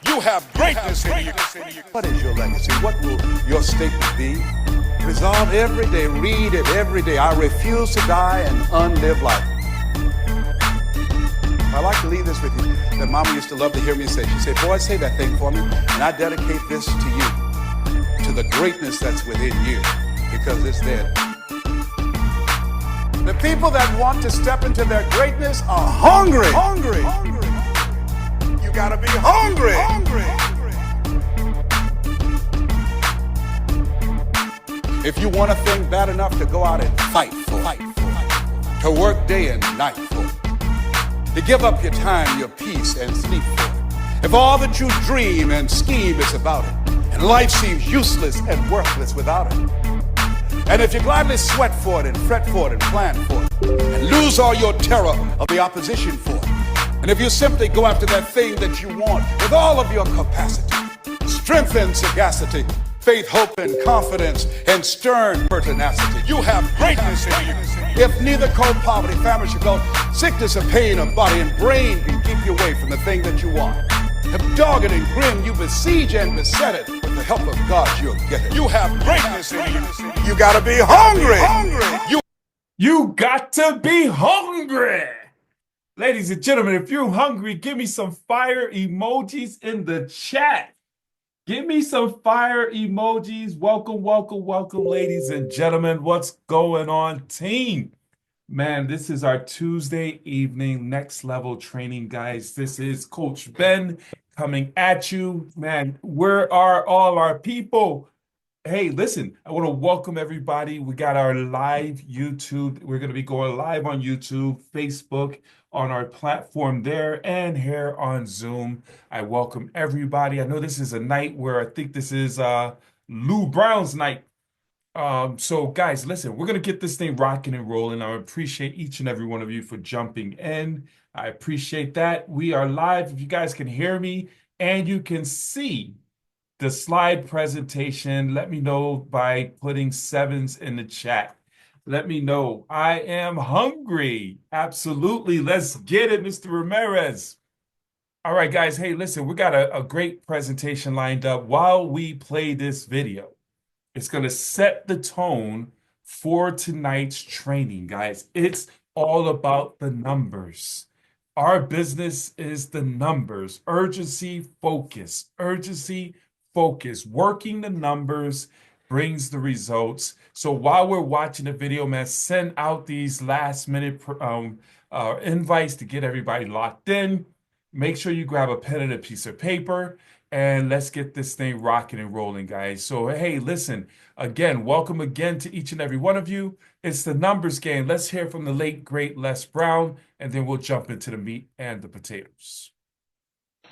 You have greatness in you. What is your legacy? What will your statement be? Resolve every day, read it every day. I refuse to die an unlived life. I like to leave this with you. That Mama used to love to hear me say. She said, boy, say that thing for me, and I dedicate this to you, to the greatness that's within you, because it's there. The people that want to step into their greatness are hungry. Hungry. You gotta be hungry. If you want a thing bad enough to go out and fight for it, to work day and night for it, to give up your time, your peace, and sleep for it. If all that you dream and scheme is about it, and life seems useless and worthless without it, and if you gladly sweat for it and fret for it and plan for it, and lose all your terror of the opposition for it, and if you simply go after that thing that you want with all of your capacity, strength and sagacity, faith, hope, and confidence, and stern pertinacity, you have greatness in you. If neither cold, poverty, famine should go, sickness or pain of body and brain can keep you away from the thing that you want. If dogged and grim you besiege and beset it, with the help of God you'll get it. You have greatness in you. You gotta be hungry. You got to be hungry. Ladies and gentlemen, if you're hungry, give me some fire emojis in the chat. Give me some fire emojis. Welcome, welcome, welcome, ladies and gentlemen. What's going on, team? Man, this is our Tuesday evening next level training, guys. This is Coach Ben coming at you. Man, where are all our people? Hey, listen, I want to welcome everybody. We got our live YouTube. We're going to be going live on YouTube, Facebook, on our platform there, and here on Zoom. I welcome everybody. I know this is a night where I think this is Lou Brown's night. So guys, listen, we're going to get this thing rocking and rolling. I appreciate each and every one of you for jumping in. I appreciate that. We are live. If you guys can hear me and you can see the slide presentation, let me know by putting sevens in the chat. Let me know. I am hungry. Absolutely. Let's get it, Mr. Ramirez. All right, guys. Hey, listen, we got a great presentation lined up while we play this video. It's going to set the tone for tonight's training, guys. It's all about the numbers. Our business is the numbers. Urgency, focus. Urgency, focus. Working the numbers brings the results. So while we're watching the video, man, send out these last minute invites to get everybody locked in. Make sure you grab a pen and a piece of paper, and let's get this thing rocking and rolling, guys. So, hey, listen, again, welcome again to each and every one of you. It's the numbers game. Let's hear from the late, great Les Brown, and then we'll jump into the meat and the potatoes.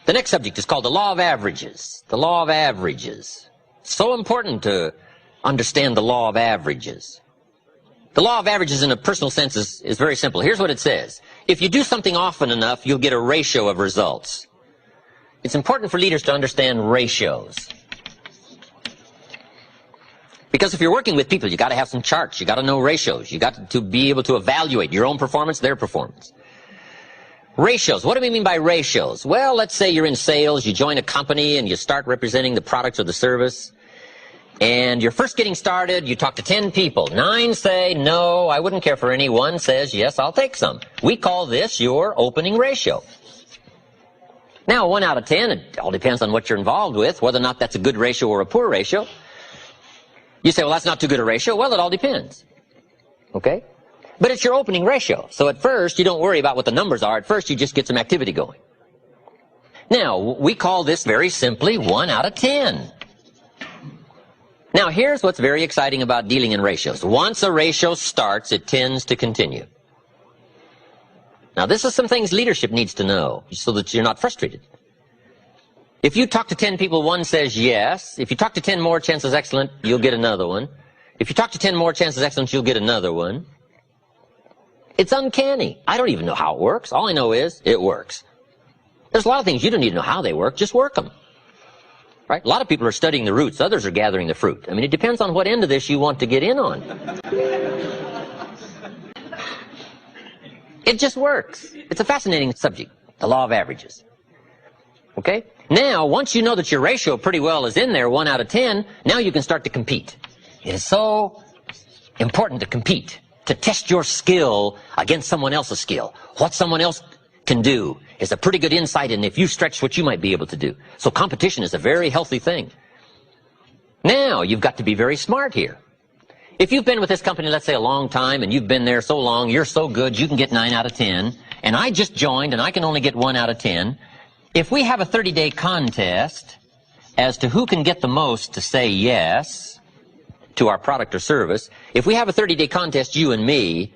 The next subject is called the law of averages. The law of averages. So important to understand the law of averages. The law of averages in a personal sense is very simple. Here's what it says. If you do something often enough, you'll get a ratio of results. It's important for leaders to understand ratios. Because if you're working with people, you got to have some charts. You got to know ratios. You got to be able to evaluate your own performance, their performance. Ratios. What do we mean by ratios? Well, let's say you're in sales, you join a company and you start representing the product or the service. And you're first getting started, you talk to 10 people. 9 say, no, I wouldn't care for any. 1 says, yes, I'll take some. We call this your opening ratio. Now, 1 out of 10, it all depends on what you're involved with, whether or not that's a good ratio or a poor ratio. You say, well, that's not too good a ratio. Well, it all depends. Okay? But it's your opening ratio. So at first, you don't worry about what the numbers are. At first, you just get some activity going. Now, we call this very simply 1 out of 10. Now, here's what's very exciting about dealing in ratios. Once a ratio starts, it tends to continue. Now, this is some things leadership needs to know so that you're not frustrated. If you talk to 10 people, 1 says yes. If you talk to 10 more, chances excellent, you'll get another one. If you talk to 10 more, chances excellent, you'll get another one. It's uncanny. I don't even know how it works. All I know is it works. There's a lot of things you don't even know how they work. Just work them. Right? A lot of people are studying the roots. Others are gathering the fruit. I mean, it depends on what end of this you want to get in on. It just works. It's a fascinating subject, the law of averages. Okay? Now, once you know that your ratio pretty well is in there, 1 out of 10, now you can start to compete. It is so important to compete, to test your skill against someone else's skill. What someone else can do is a pretty good insight in if you stretch what you might be able to do. So competition is a very healthy thing. Now, you've got to be very smart here. If you've been with this company, let's say a long time, and you've been there so long, you're so good, you can get 9 out of 10, and I just joined and I can only get 1 out of 10, if we have a 30-day contest as to who can get the most to say yes to our product or service, if we have a 30-day contest, you and me,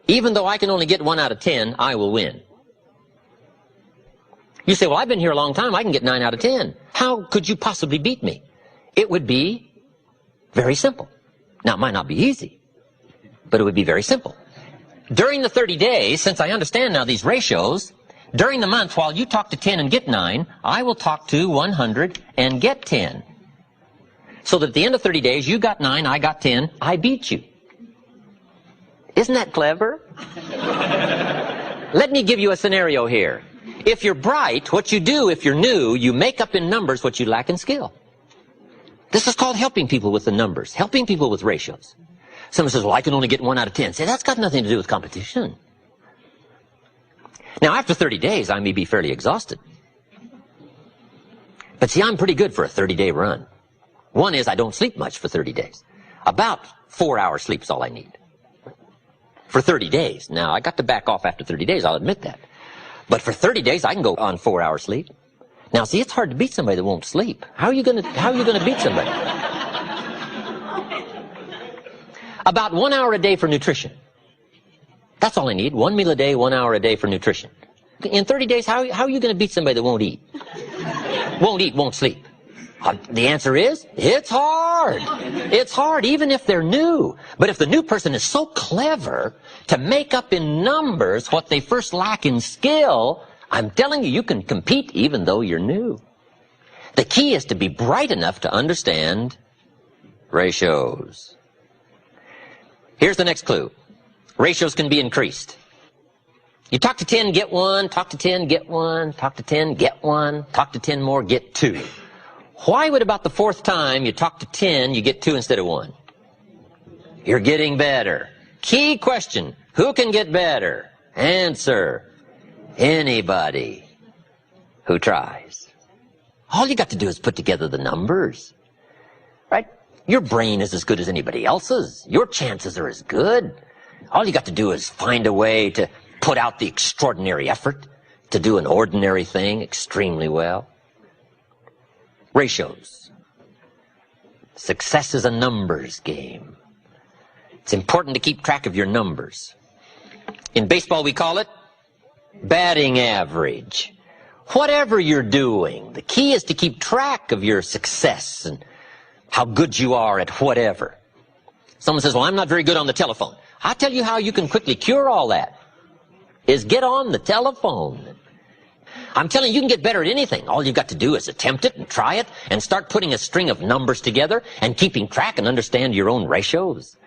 even though I can only get 1 out of 10, I will win. You say, well, I've been here a long time, I can get 9 out of 10. How could you possibly beat me? It would be very simple. Now, it might not be easy, but it would be very simple. During the 30 days, since I understand now these ratios, during the month, while you talk to 10 and get 9, I will talk to 100 and get 10. So that at the end of 30 days, you got 9, I got 10, I beat you. Isn't that clever? Let me give you a scenario here. If you're bright, what you do if you're new, you make up in numbers what you lack in skill. This is called helping people with the numbers, helping people with ratios. Someone says, well, I can only get 1 out of 10. Say, that's got nothing to do with competition. Now, after 30 days, I may be fairly exhausted. But see, I'm pretty good for a 30-day run. One is I don't sleep much for 30 days. About 4 hours sleep is all I need. For 30 days. Now, I got to back off after 30 days, I'll admit that. But for 30 days, I can go on 4 hours sleep. Now, see, it's hard to beat somebody that won't sleep. How are you going to beat somebody? About 1 hour a day for nutrition. That's all I need. 1 meal a day, 1 hour a day for nutrition. In 30 days, how are you going to beat somebody that won't eat? Won't eat, won't sleep. The answer is, it's hard. It's hard, even if they're new. But if the new person is so clever to make up in numbers what they first lack in skill, I'm telling you, you can compete even though you're new. The key is to be bright enough to understand ratios. Here's the next clue. Ratios can be increased. You talk to 10, get 1, talk to 10, get 1, talk to 10, get 1, talk to 10 more, get 2. Why would about the 4th time you talk to 10, you get 2 instead of 1? You're getting better. Key question, who can get better? Answer, anybody who tries. All you got to do is put together the numbers, right? Your brain is as good as anybody else's. Your chances are as good. All you got to do is find a way to put out the extraordinary effort to do an ordinary thing extremely well. Ratios. Success is a numbers game. It's important to keep track of your numbers. In baseball, we call it batting average. Whatever you're doing, the key is to keep track of your success and how good you are at whatever. Someone says, well, I'm not very good on the telephone. I'll tell you how you can quickly cure all that, is get on the telephone. I'm telling you, you can get better at anything. All you've got to do is attempt it and try it and start putting a string of numbers together and keeping track and understand your own ratios.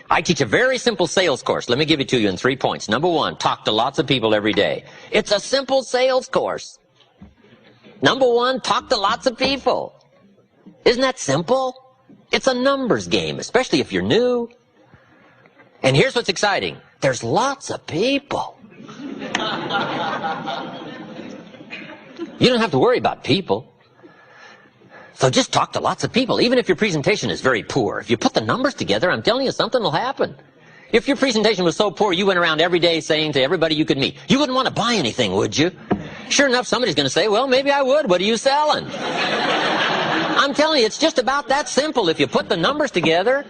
I teach a very simple sales course. Let me give it to you in 3 points. Number 1, talk to lots of people every day. It's a simple sales course. Number 1, talk to lots of people. Isn't that simple? It's a numbers game, especially if you're new. And here's what's exciting. There's lots of people. You don't have to worry about people. So just talk to lots of people, even if your presentation is very poor. If you put the numbers together, I'm telling you, something will happen. If your presentation was so poor, you went around every day saying to everybody you could meet, you wouldn't want to buy anything, would you? Sure enough, somebody's going to say, well, maybe I would. What are you selling? I'm telling you, it's just about that simple if you put the numbers together.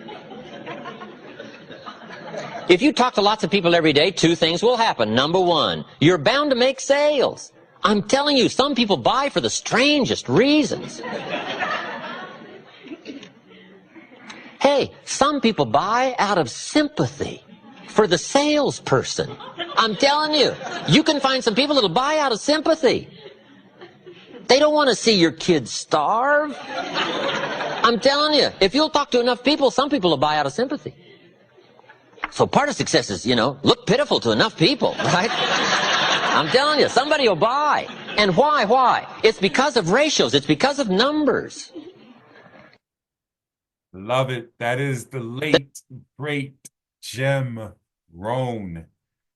If you talk to lots of people every day, 2 things will happen. Number 1, you're bound to make sales. I'm telling you, some people buy for the strangest reasons. Hey, some people buy out of sympathy for the salesperson. I'm telling you, you can find some people that'll buy out of sympathy. They don't want to see your kids starve. I'm telling you, if you'll talk to enough people, some people will buy out of sympathy. So part of success is, look pitiful to enough people, right? I'm telling you, somebody will buy. And why? Why? It's because of ratios. It's because of numbers. Love it. That is the late, great Jim Rohn.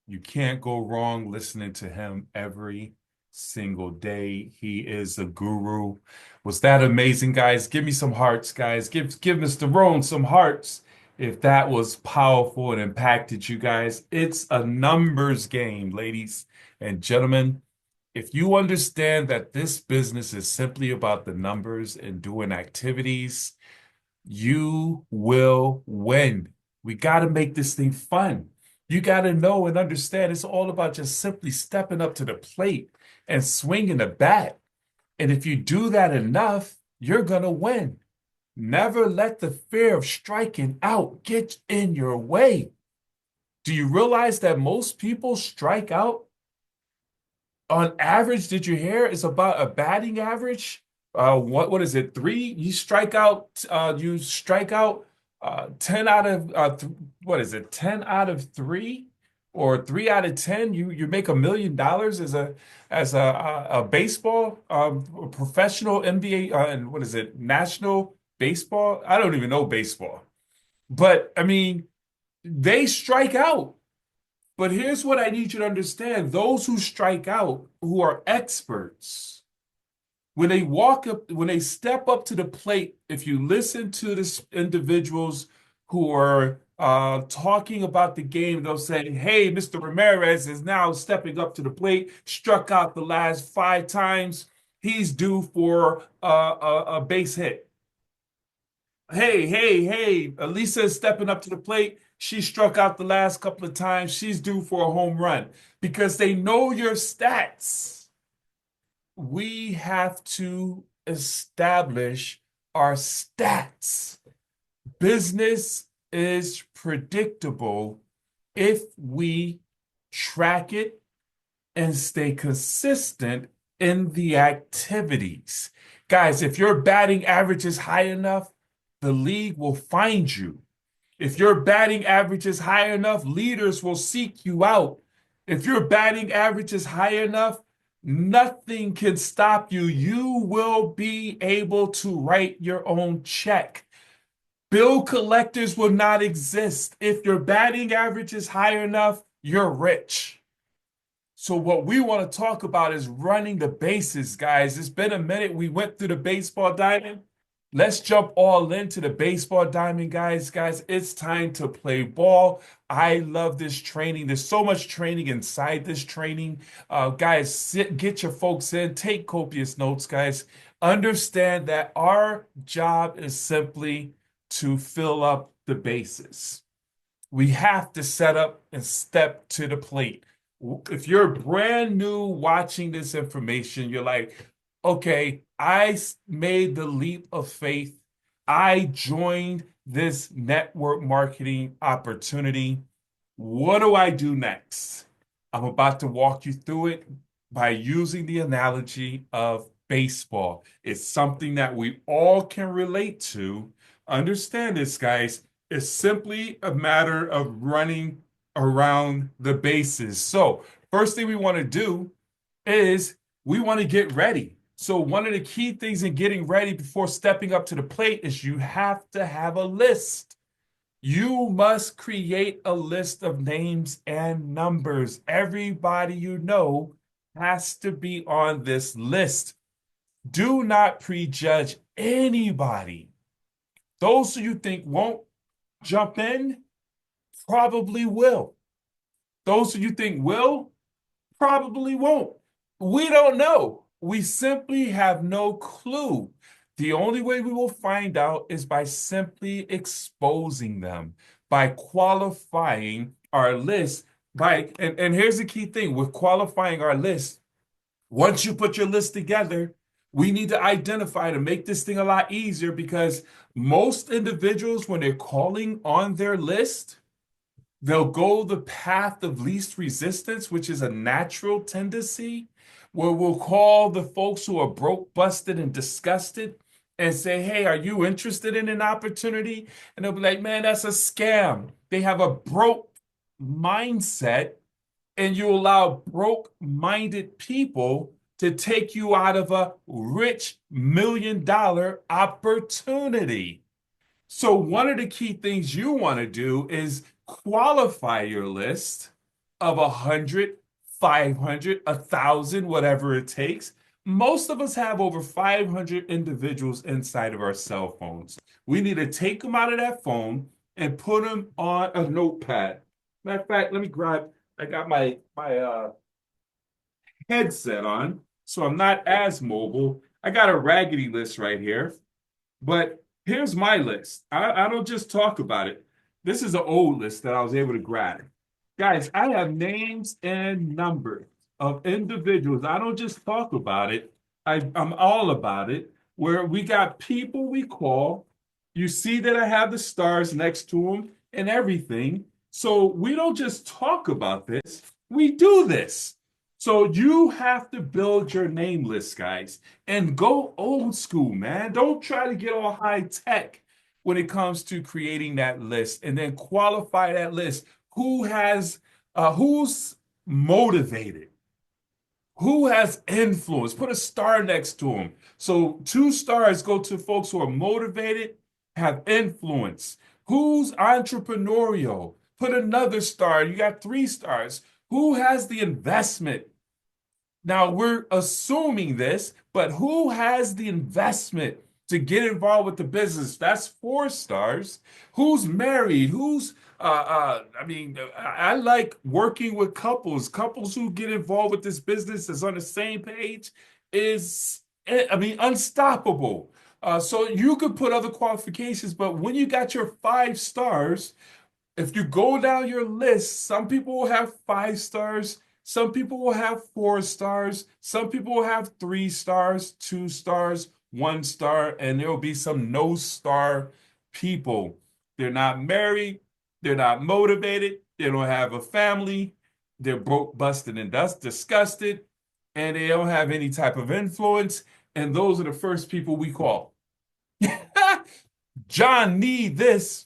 You can't go wrong listening to him every single day. He is a guru. Was that amazing, guys? Give me some hearts, guys. Give Mr. Rohn some hearts if that was powerful and impacted you guys. It's a numbers game, ladies and gentlemen. If you understand that this business is simply about the numbers and doing activities, you will win. We got to make this thing fun. You got to know and understand it's all about just simply stepping up to the plate and swinging the bat. And if you do that enough, you're going to win. Never let the fear of striking out get in your way. Do you realize that most people strike out? On average, did you hear? It's about a batting average. What is it? 3? You strike out. You strike out 10 out of what is it? 10 out of 3 or 3 out of 10. You make $1 million as a baseball a professional NBA and what is it? National baseball. I don't even know baseball, but I mean they strike out. But here's what I need you to understand. Those who strike out, who are experts, when they walk up, when they step up to the plate, if you listen to the individuals who are talking about the game, they'll say, hey, Mr. Ramirez is now stepping up to the plate, struck out the last 5 times. He's due for a base hit. Hey, Elisa is stepping up to the plate. She struck out the last couple of times. She's due for a home run because they know your stats. We have to establish our stats. Business is predictable if we track it and stay consistent in the activities. Guys, if your batting average is high enough, the league will find you. If your batting average is high enough, leaders will seek you out. If your batting average is high enough, nothing can stop you. You will be able to write your own check. Bill collectors will not exist. If your batting average is high enough, you're rich. So what we want to talk about is running the bases, guys. It's been a minute. We went through the baseball diamond. Let's jump all into the baseball diamond, guys. Guys, it's time to play ball. I love this training. There's so much training inside this training. Guys, get your folks in. Take copious notes, guys. Understand that our job is simply to fill up the bases. We have to set up and step to the plate. If you're brand new watching this information, you're like, okay, I made the leap of faith. I joined this network marketing opportunity. What do I do next? I'm about to walk you through it by using the analogy of baseball. It's something that we all can relate to. Understand this, guys. It's simply a matter of running around the bases. So, first thing we want to do is we want to get ready. So one of the key things in getting ready before stepping up to the plate is you have to have a list. You must create a list of names and numbers. Everybody you know has to be on this list. Do not prejudge anybody. Those who you think won't jump in probably will. Those who you think will probably won't. We don't know. We simply have no clue. The only way we will find out is by simply exposing them, by qualifying our list. And here's the key thing with qualifying our list. Once you put your list together, we need to identify to make this thing a lot easier because most individuals, when they're calling on their list, they'll go the path of least resistance, which is a natural tendency, where we'll call the folks who are broke, busted, and disgusted and say, hey, are you interested in an opportunity? And they'll be like, man, that's a scam. They have a broke mindset, and you allow broke-minded people to take you out of a rich $1 million opportunity. So one of the key things you want to do is qualify your list of 100, 500, 1,000, whatever it takes. Most of us have over 500 individuals inside of our cell phones. We need to take them out of that phone and put them on a notepad. Matter of fact, let me grab, I got my headset on, so I'm not as mobile. I got a raggedy list right here, but here's my list. I don't just talk about it. This is an old list that I was able to grab. Guys, I have names and numbers of individuals. I don't just talk about it. I'm all about it. Where we got people we call. You see that I have the stars next to them and everything. So we don't just talk about this, we do this. So you have to build your name list, guys, and go old school, man. Don't try to get all high tech when it comes to creating that list, and then qualify that list. Who's motivated? Who has influence? Put a star next to them. So 2 stars go to folks who are motivated, have influence. Who's entrepreneurial? Put another star. You got 3 stars. Who has the investment? Now we're assuming this, but who has the investment to get involved with the business? That's 4 stars. Who's married? I like working with couples who get involved with this business is on the same page is, unstoppable. So you could put other qualifications, but when you got your 5 stars, if you go down your list, some people will have 5 stars, some people will have 4 stars, some people will have 3 stars, 2 stars, 1 star, and there will be some no star people. They're not married, they're not motivated, they don't have a family, they're broke, busted, and disgusted, and they don't have any type of influence. And those are the first people we call. John need this.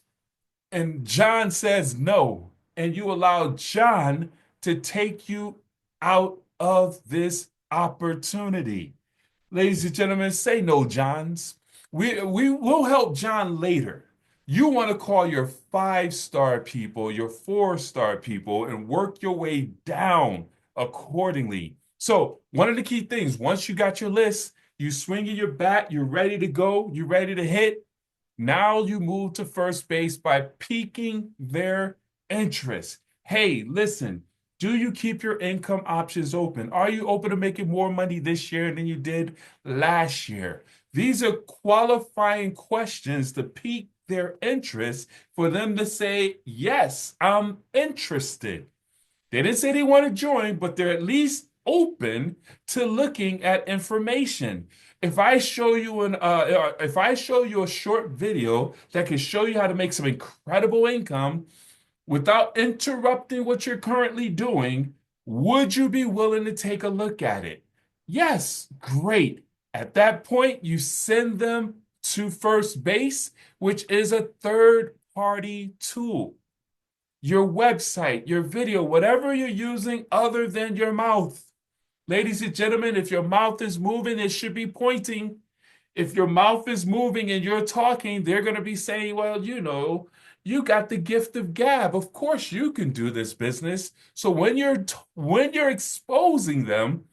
And John says no, and you allow John to take you out of this opportunity. Ladies and gentlemen, say no, Johns. We will help John later. You want to call your 5-star people, your 4-star people, and work your way down accordingly. So one of the key things, once you got your list, you swinging your bat, you're ready to go, you're ready to hit. Now you move to first base by piquing their interest. Hey, listen, do you keep your income options open? Are you open to making more money this year than you did last year? These are qualifying questions to pique their interest for them to say, yes, I'm interested. They didn't say they want to join, but they're at least open to looking at information. If I show you a short video that can show you how to make some incredible income without interrupting what you're currently doing, would you be willing to take a look at it? Yes, great. At that point, you send them to first base, which is a third-party tool. Your website, your video, whatever you're using other than your mouth. Ladies and gentlemen, if your mouth is moving, it should be pointing. If your mouth is moving and you're talking, they're going to be saying, well, you got the gift of gab. Of course you can do this business. So when you're exposing them,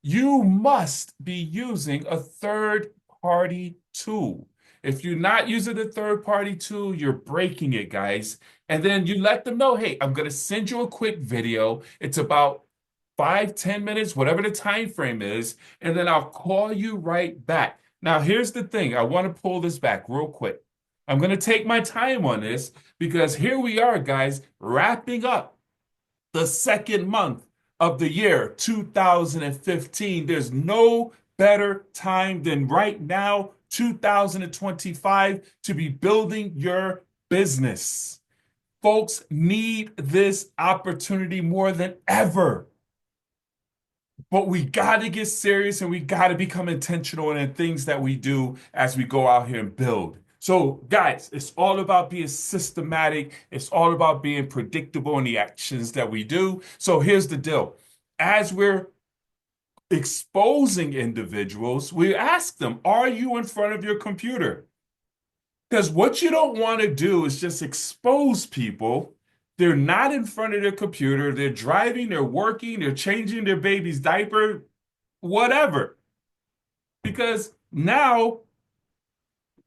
you must be using a third-party tool. If you're not using a third-party tool, you're breaking it, guys. And then you let them know, hey, I'm going to send you a quick video. It's about 5-10 minutes, whatever the time frame is, and then I'll call you right back. Now, here's the thing. I want to pull this back real quick. I'm going to take my time on this because here we are, guys, wrapping up the second month of the year 2015. There's no better time than right now, 2025, to be building your business. Folks need this opportunity more than ever. But we got to get serious and we got to become intentional in the things that we do as we go out here and build. So, guys, it's all about being systematic. It's all about being predictable in the actions that we do. So here's the deal. As we're exposing individuals, we ask them, are you in front of your computer? Because what you don't want to do is just expose people. They're not in front of their computer. They're driving, they're working, they're changing their baby's diaper, whatever. Because now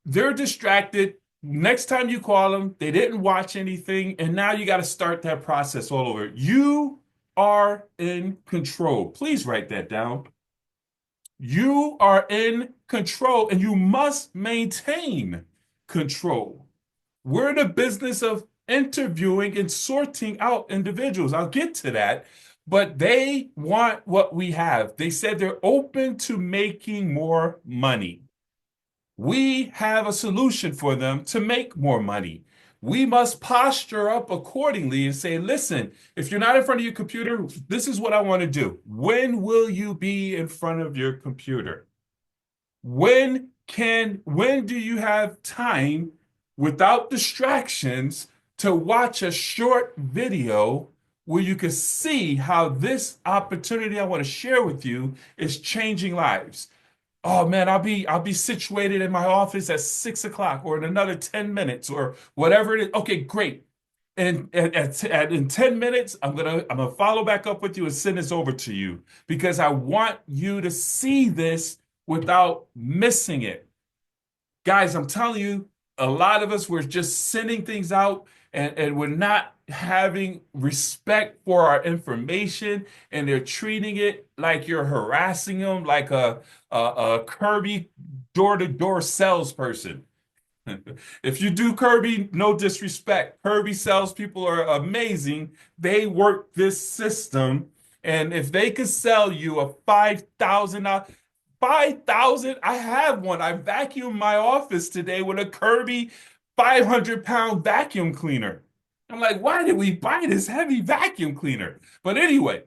they're distracted. Next time you call them, they didn't watch anything, and now you got to start that process all over. You are in control. Please write that down. You are in control, and you must maintain control. We're in the business of interviewing and sorting out individuals. I'll get to that, but they want what we have. They said they're open to making more money. We have a solution for them to make more money. We must posture up accordingly and say, listen, if you're not in front of your computer, this is what I want to do. When will you be in front of your computer? When do you have time without distractions to watch a short video where you can see how this opportunity I want to share with you is changing lives? Oh man, I'll be situated in my office at 6 o'clock or in another 10 minutes or whatever it is. Okay, great. And in 10 minutes, I'm gonna follow back up with you and send this over to you because I want you to see this without missing it. Guys, I'm telling you, a lot of us, we're just sending things out and we're not having respect for our information, and they're treating it like you're harassing them, like a Kirby door-to-door salesperson. If you do Kirby, no disrespect. Kirby salespeople are amazing. They work this system, and if they could sell you a $5,000, 5,000, I have one. I vacuumed my office today with a Kirby 500-pound vacuum cleaner. I'm like, why did we buy this heavy vacuum cleaner? But anyway,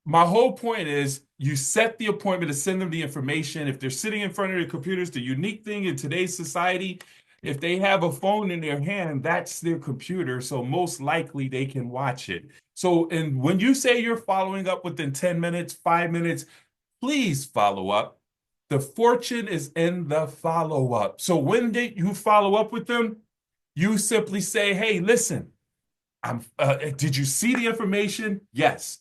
my whole point is you set the appointment to send them the information. If they're sitting in front of their computers, the unique thing in today's society, if they have a phone in their hand, that's their computer. So most likely they can watch it. So, and when you say you're following up within 10 minutes, 5 minutes, please follow up. The fortune is in the follow-up. So when you follow up with them, you simply say, hey, listen, did you see the information? Yes.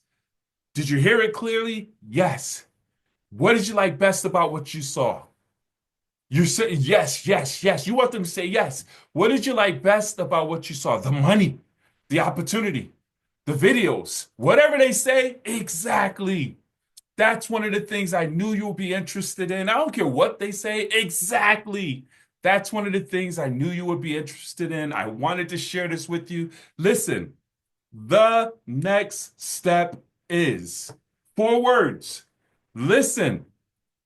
Did you hear it clearly? Yes. What did you like best about what you saw? You say yes, yes, yes. You want them to say yes. What did you like best about what you saw? The money, the opportunity, the videos, whatever they say, exactly. That's one of the things I knew you'll be interested in. I don't care what they say. Exactly. That's one of the things I knew you would be interested in. I wanted to share this with you. Listen, the next step is 4 words. Listen,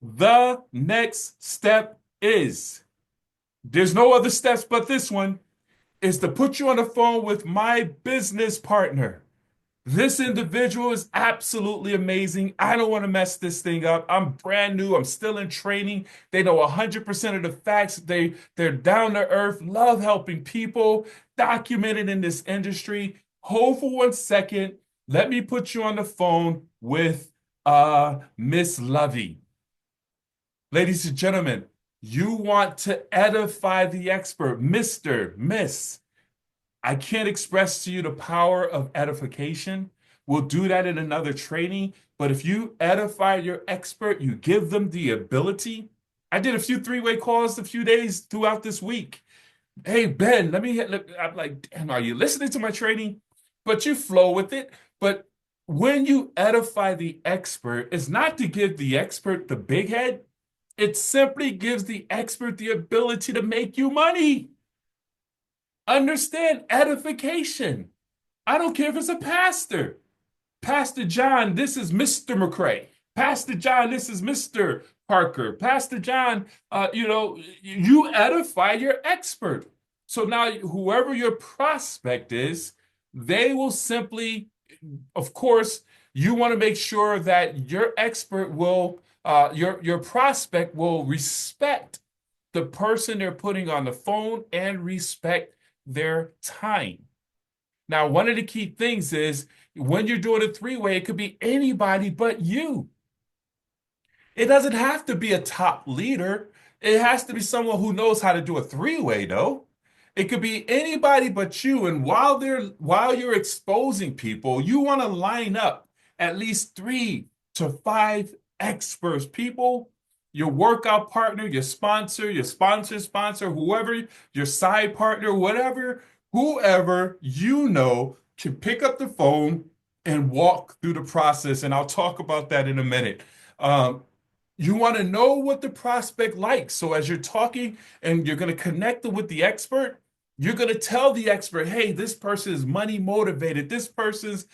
the next step is, there's no other steps but this one, is to put you on the phone with my business partner. This individual is absolutely amazing. I don't want to mess this thing up. I'm brand new. I'm still in training. They know 100% of the facts. They're down to earth, love helping people, documented in this industry. Hold for 1 second. Let me put you on the phone with Miss Lovey. Ladies and gentlemen, you want to edify the expert, Mr., Miss. I can't express to you the power of edification. We'll do that in another training. But if you edify your expert, you give them the ability. I did a few 3-way calls a few days throughout this week. Hey, Ben, I'm like, damn, are you listening to my training? But you flow with it. But when you edify the expert, it's not to give the expert the big head. It simply gives the expert the ability to make you money. Understand edification. I don't care if it's a pastor. Pastor John, this is Mr. McCray. Pastor John, this is Mr. Parker. Pastor John, you edify your expert. So now whoever your prospect is, they will simply, of course, you want to make sure that your expert will, your prospect will respect the person they're putting on the phone and respect their time. Now, one of the key things is when you're doing a 3-way, it could be anybody but you. It doesn't have to be a top leader. It has to be someone who knows how to do a three-way, though. It could be anybody but you. And while you're exposing people, you want to line up at least 3 to 5 experts, people, your workout partner, your sponsor, whoever, your side partner, whatever, whoever you know can pick up the phone and walk through the process. And I'll talk about that in a minute. Um, you want to know what the prospect likes. So as you're talking and you're going to connect them with the expert, you're going to tell the expert, hey, this person is money motivated. This person's,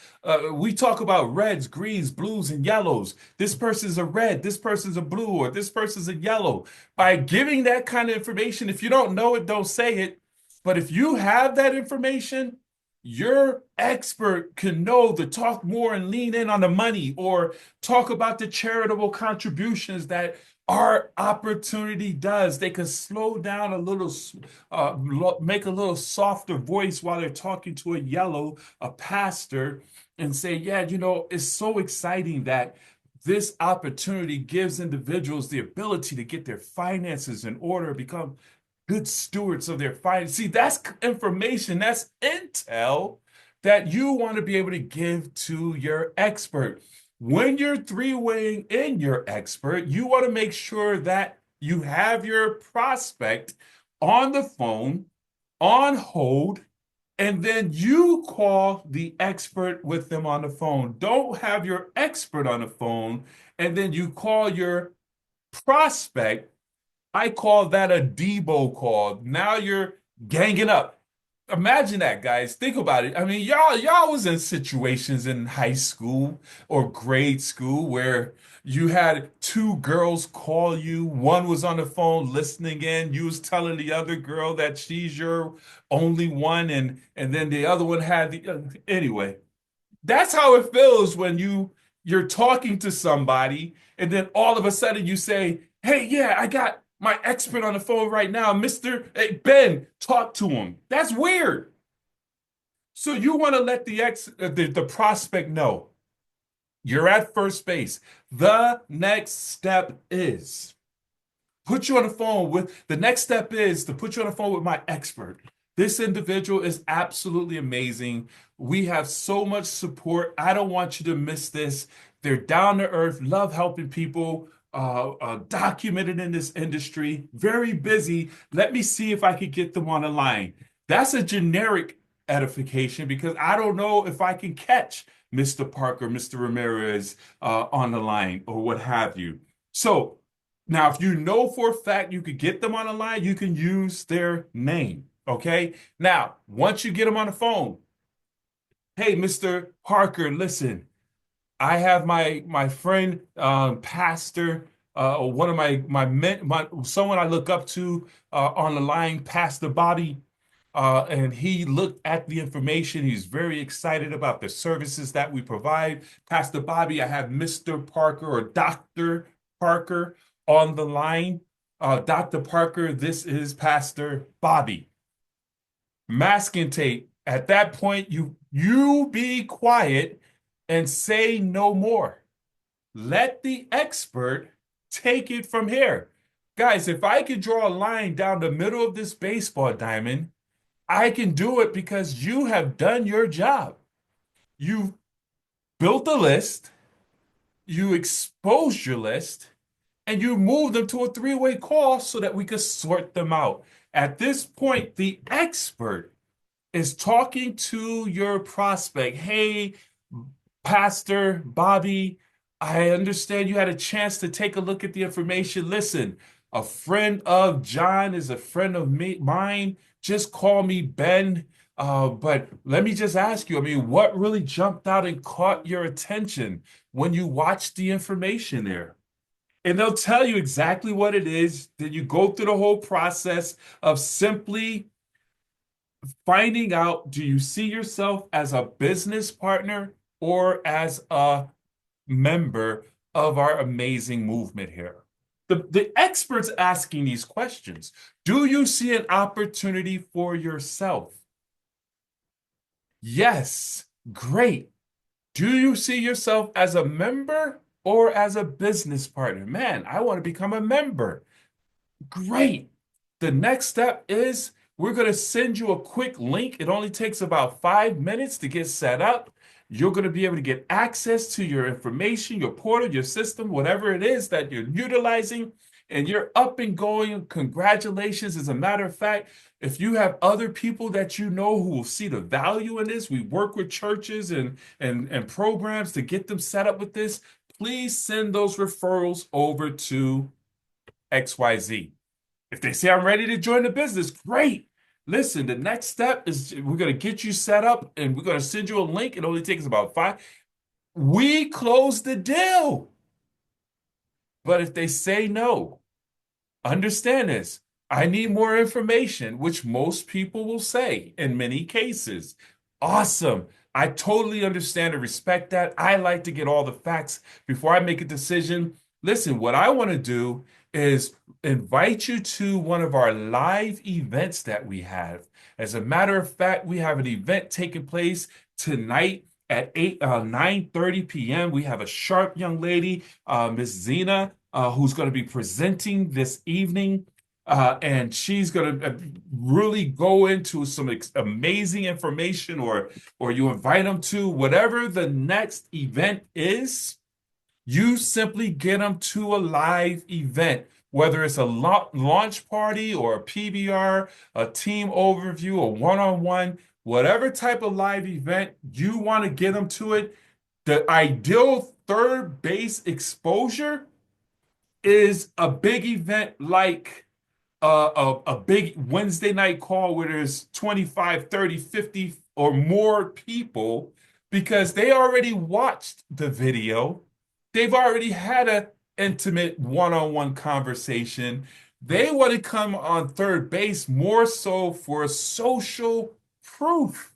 we talk about reds, greens, blues, and yellows. This person's a red, this person's a blue, or this person's a yellow. By giving that kind of information, if you don't know it, don't say it. But if you have that information, your expert can know to talk more and lean in on the money or talk about the charitable contributions that our opportunity does. They can slow down a little, make a little softer voice while they're talking to a yellow, a pastor, and say, yeah, it's so exciting that this opportunity gives individuals the ability to get their finances in order, become good stewards of their finances. See, that's information, that's intel that you want to be able to give to your expert. When you're three-weighing in your expert, you want to make sure that you have your prospect on the phone, on hold, and then you call the expert with them on the phone. Don't have your expert on the phone and then you call your prospect. I call that a Debo call. Now you're ganging up. Imagine that, guys. Think about it. I mean, y'all was in situations in high school or grade school where you had 2 girls call you. One was on the phone listening in. You was telling the other girl that she's your only one, and then the other one had the anyway. That's how it feels when you're talking to somebody and then all of a sudden you say, "Hey, yeah, I got my expert on the phone right now, Mr. Hey, Ben, talk to him." That's weird. So you want to let the prospect know you're at first base. The next step is the next step is to put you on the phone with my expert. This individual is absolutely amazing. We have so much support. I don't want you to miss this. They're down to earth, love helping people, documented in this industry, very busy. Let me see if I could get them on the line. That's a generic edification because I don't know if I can catch Mr. Parker, Mr. Ramirez on the line or what have you. So now, if you know for a fact you could get them on the line, you can use their name. Okay. Now, once you get them on the phone, hey, Mr. Parker, listen, I have my friend, pastor, one of my someone I look up to on the line, Pastor Bobby, and he looked at the information. He's very excited about the services that we provide. Pastor Bobby, I have Mr. Parker or Dr. Parker on the line. Dr. Parker, this is Pastor Bobby. Masking tape. At that point, you be quiet and say no more. Let the expert take it from here. Guys, if I could draw a line down the middle of this baseball diamond, I can do it because you have done your job. You built a list, you exposed your list, and you moved them to a three-way call so that we could sort them out. At this point, the expert is talking to your prospect. Hey, Pastor Bobby, I understand you had a chance to take a look at the information. Listen, a friend of John is a friend of mine. Just call me Ben. But let me just ask you, I mean, what really jumped out and caught your attention when you watched the information there? And they'll tell you exactly what it is. Then you go through the whole process of simply finding out, do you see yourself as a business partner or as a member of our amazing movement here? The experts asking these questions. Do you see an opportunity for yourself? Yes, great. Do you see yourself as a member or as a business partner. Man, I want to become a member. Great. The next step is we're going to send you a quick link. It only takes about 5 minutes to get set up. You're going to be able to get access to your information, your portal, your system, whatever it is that you're utilizing, and you're up and going. Congratulations. As a matter of fact, if you have other people that you know who will see the value in this, we work with churches and programs to get them set up with this. Please send those referrals over to XYZ. If they say I'm ready to join the business, great. Listen, the next step is we're going to get you set up and we're going to send you a link. It only takes about 5. We close the deal. But if they say no, understand this. I need more information, which most people will say in many cases. Awesome. I totally understand and respect that. I like to get all the facts before I make a decision. Listen, what I want to do is invite you to one of our live events that we have. As a matter of fact, we have an event taking place tonight at 9:30 p.m. We have a sharp young lady, Miss Zena, who's going to be presenting this evening. And she's going to really go into some amazing information, or you invite them to whatever the next event is. You simply get them to a live event, whether it's a launch party or a PBR, a team overview, a one-on-one, whatever type of live event you want to get them to it. The ideal third base exposure is a big event like a big Wednesday night call where there's 25, 30, 50 or more people, because they already watched the video. They've already had an intimate one-on-one conversation. They want to come on third base more so for social proof.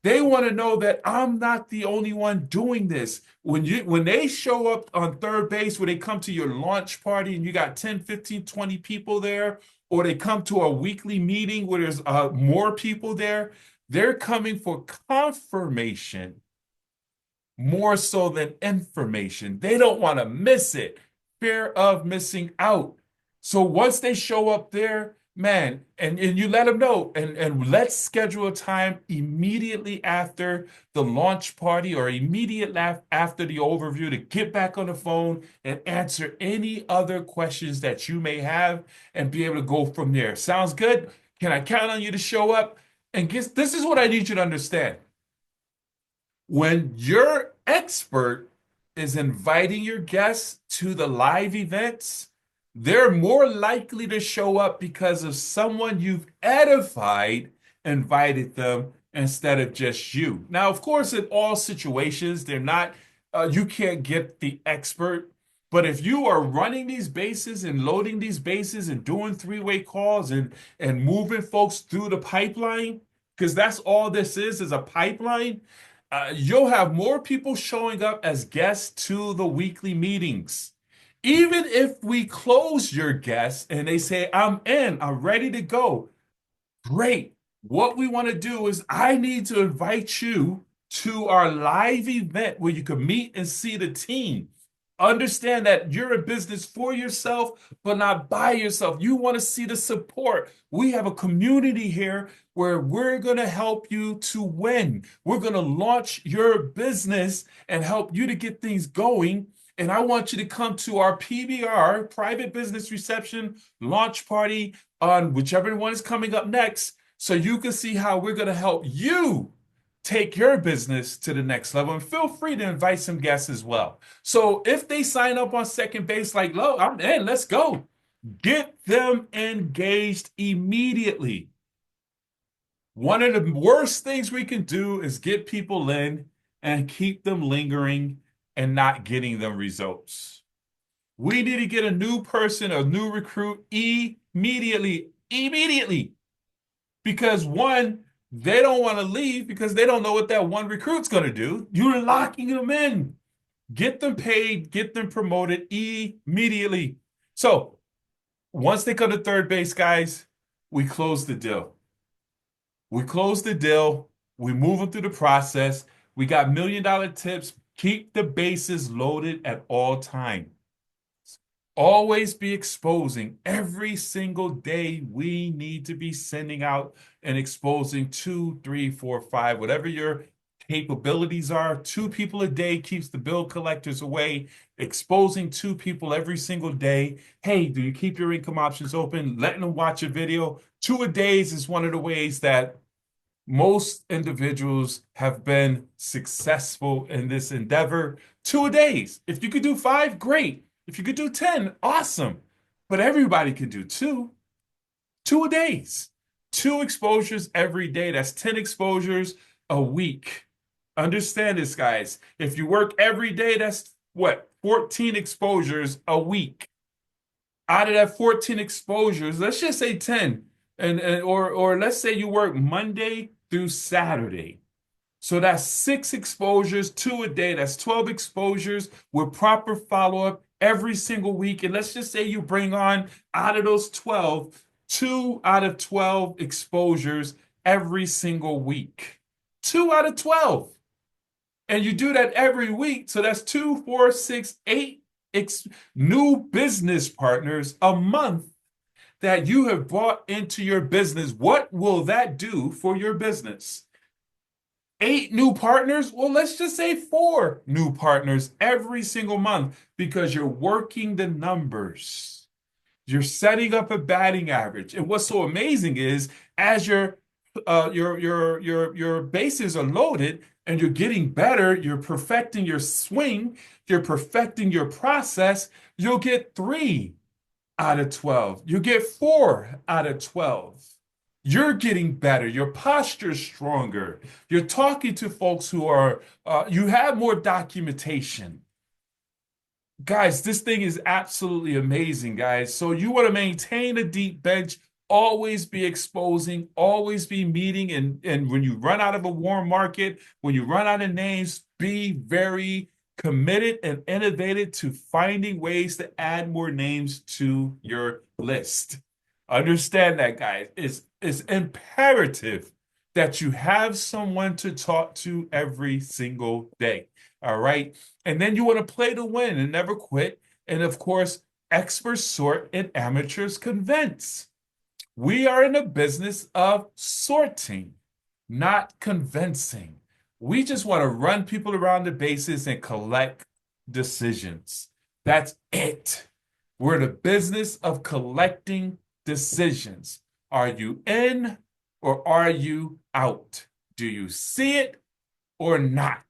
They want to know that I'm not the only one doing this. When they show up on third base, when they come to your launch party and you got 10, 15, 20 people there, or they come to a weekly meeting where there's more people there, they're coming for confirmation more so than information. They don't want to miss it. Fear of missing out. So once they show up there, man, and you let them know, and let's schedule a time immediately after the launch party or immediately after the overview to get back on the phone and answer any other questions that you may have and be able to go from there. Sounds good? Can I count on you to show up? And this is what I need you to understand. When your expert is inviting your guests to the live events, they're more likely to show up because of someone you've edified invited them instead of just you. Now, of course, in all situations, they're not, you can't get the expert. But if you are running these bases and loading these bases and doing three-way calls and moving folks through the pipeline, because that's all this is a pipeline, you'll have more people showing up as guests to the weekly meetings. Even if we close your guests and they say, I'm in, I'm ready to go, great. What we want to do is I need to invite you to our live event where you can meet and see the team. Understand that you're in business for yourself, but not by yourself. You want to see the support. We have a community here where we're going to help you to win. We're going to launch your business and help you to get things going. And I want you to come to our PBR, private business reception launch party, on whichever one is coming up next, so you can see how we're going to help you take your business to the next level. And feel free to invite some guests as well. So if they sign up on second base like, "Lo, I'm in, let's go," get them engaged immediately. One of the worst things we can do is get people in and keep them lingering and not getting them results. We need to get a new person, a new recruit immediately. Because one, they don't want to leave because they don't know what that one recruit's going to do. You're locking them in. Get them paid, get them promoted immediately. So once they come to third base, guys, we close the deal. We close the deal. We move them through the process. We got $1 million tips, Keep the bases loaded at all times. Always be exposing. Every single day, we need to be sending out and exposing 2, 3, 4, 5, whatever your capabilities are. 2 people a day keeps the bill collectors away. Exposing 2 people every single day. Hey, do you keep your income options open? Letting them watch a video. 2 a days is one of the ways that most individuals have been successful in this endeavor. 2 a days. If you could do 5, great. If you could do 10, awesome. But everybody can do 2. 2 a days. 2 exposures every day. That's 10 exposures a week. Understand this, guys. If you work every day, that's what? 14 exposures a week. Out of that 14 exposures, let's just say 10. Or let's say you work Monday through Saturday. So that's 6 exposures, 2 a day. That's 12 exposures with proper follow-up every single week. And let's just say you bring on, out of those 12, 2 out of 12 exposures every single week. 2 out of 12. And you do that every week. So that's 2, 4, 6, 8 new business partners a month that you have brought into your business. What will that do for your business? 8 new partners? Well, let's just say 4 new partners every single month because you're working the numbers. You're setting up a batting average. And what's so amazing is as your bases are loaded and you're getting better, you're perfecting your swing, you're perfecting your process, you'll get 3 out of 12. You get 4 out of 12. You're getting better. Your posture's stronger. You're talking to folks who are, you have more documentation. Guys, this thing is absolutely amazing, guys. So you want to maintain a deep bench, always be exposing, always be meeting. And when you run out of a warm market, when you run out of names, be very committed and innovative to finding ways to add more names to your list. Understand that, guys. It's imperative that you have someone to talk to every single day. All right. And then you want to play to win and never quit. And of course, experts sort and amateurs convince. We are in the business of sorting, not convincing. We just want to run people around the bases and collect decisions. That's it. We're in the business of collecting decisions. Are you in or are you out? Do you see it or not?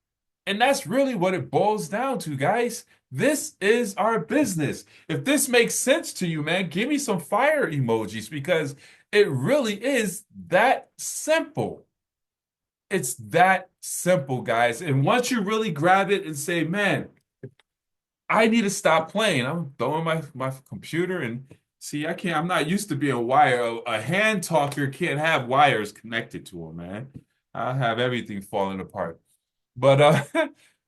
And that's really what it boils down to, guys. This is our business. If this makes sense to you, man, give me some fire emojis because it really is that simple. It's that simple, guys. And once you really grab it and say, man, I need to stop playing. I'm throwing my computer and see, I'm not used to being wired. A hand talker can't have wires connected to him, man. I'll have everything falling apart. But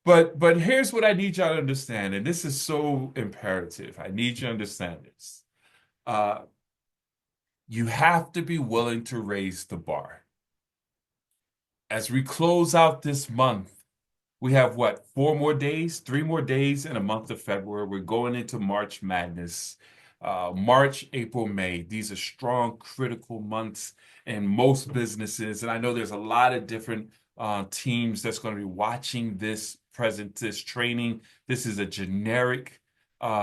but here's what I need y'all to understand, and this is so imperative. I need you to understand this. You have to be willing to raise the bar. As we close out this month, we have what, 4 more days, 3 more days in the month of February. We're going into March Madness. March, April, May. These are strong, critical months in most businesses. And I know there's a lot of different teams that's going to be watching this training. This is a generic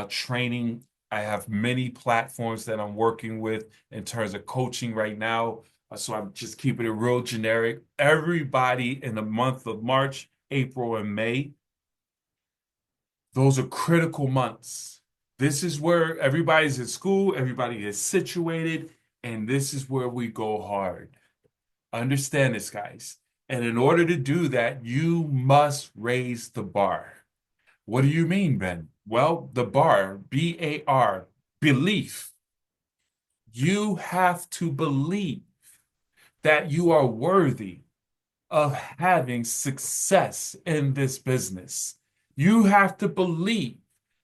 training. I have many platforms that I'm working with in terms of coaching right now. So I'm just keeping it real generic. Everybody in the month of March, April, and May, those are critical months. This is where everybody's in school, everybody is situated, and this is where we go hard. Understand this, guys. And in order to do that, you must raise the bar. What do you mean, Ben? Well, the bar, B-A-R, belief. You have to believe that you are worthy of having success in this business. You have to believe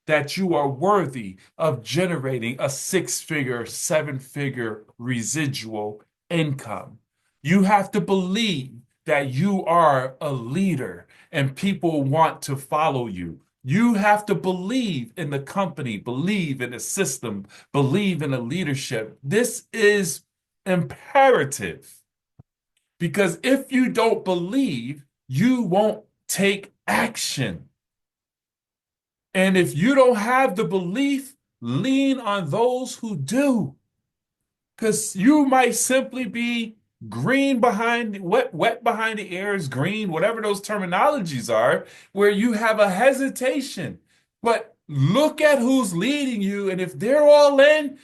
that you are worthy of generating a 6-figure, 7-figure residual income. You have to believe that you are a leader and people want to follow you. You have to believe in the company, believe in the system, believe in the leadership. This is imperative because if you don't believe, you won't take action. And if you don't have the belief, lean on those who do. Because you might simply be green behind, wet behind the ears, green, whatever those terminologies are, where you have a hesitation. But look at who's leading you, and if they're all in,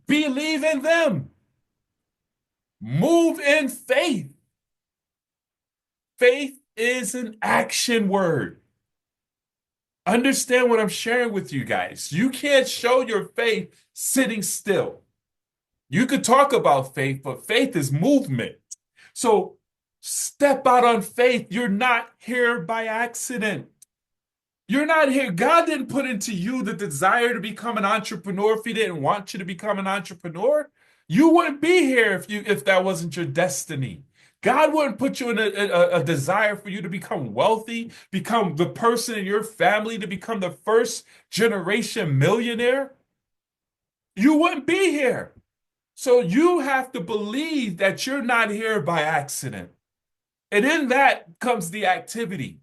believe in them. Move in faith. Faith is an action word. Understand what I'm sharing with you guys. You can't show your faith sitting still. You could talk about faith, but faith is movement. So step out on faith. You're not here by accident. You're not here. God didn't put into you the desire to become an entrepreneur if he didn't want you to become an entrepreneur. You wouldn't be here if that wasn't your destiny. God wouldn't put you in a desire for you to become wealthy, become the person in your family to become the first generation millionaire. You wouldn't be here. So you have to believe that you're not here by accident. And in that comes the activity.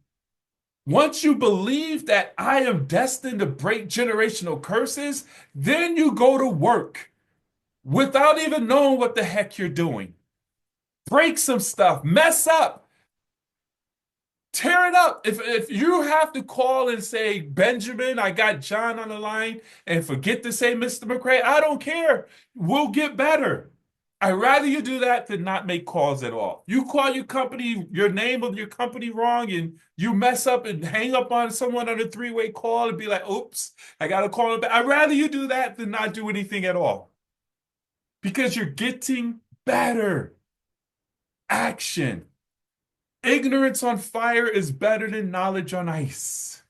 Once you believe that I am destined to break generational curses, then you go to work without even knowing what the heck you're doing. Break some stuff, mess up, tear it up. If you have to call and say, Benjamin, I got John on the line, and forget to say Mr. McCray, I don't care. We'll get better. I'd rather you do that than not make calls at all. You call your company, your name of your company wrong, and you mess up and hang up on someone on a three-way call and be like, oops, I got to call them back. I'd rather you do that than not do anything at all. Because you're getting better. Action. Ignorance on fire is better than knowledge on ice.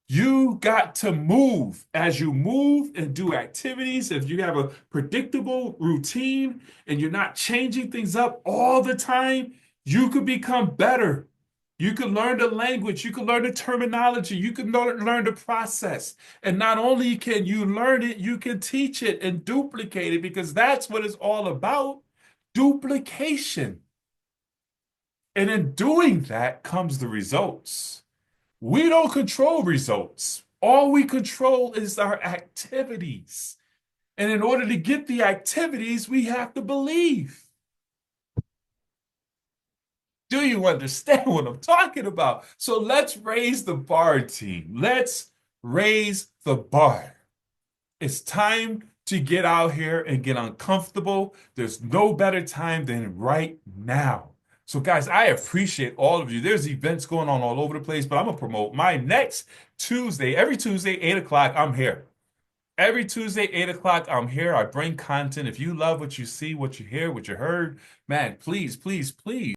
You got to move. As you move and do activities, if you have a predictable routine and you're not changing things up all the time, you could become better. You can learn the language, you can learn the terminology, you can learn the process. And not only can you learn it, you can teach it and duplicate it because that's what it's all about, duplication. And in doing that comes the results. We don't control results. All we control is our activities. And in order to get the activities, we have to believe. Do you understand what I'm talking about? So let's raise the bar, team. Let's raise the bar. It's time to get out here and get uncomfortable. There's no better time than right now. So guys, I appreciate all of you. There's events going on all over the place, but I'm going to promote my next Tuesday. Every Tuesday, 8 o'clock, I'm here. Every Tuesday, 8 o'clock, I'm here. I bring content. If you love what you see, what you hear, what you heard, man, please, please, please.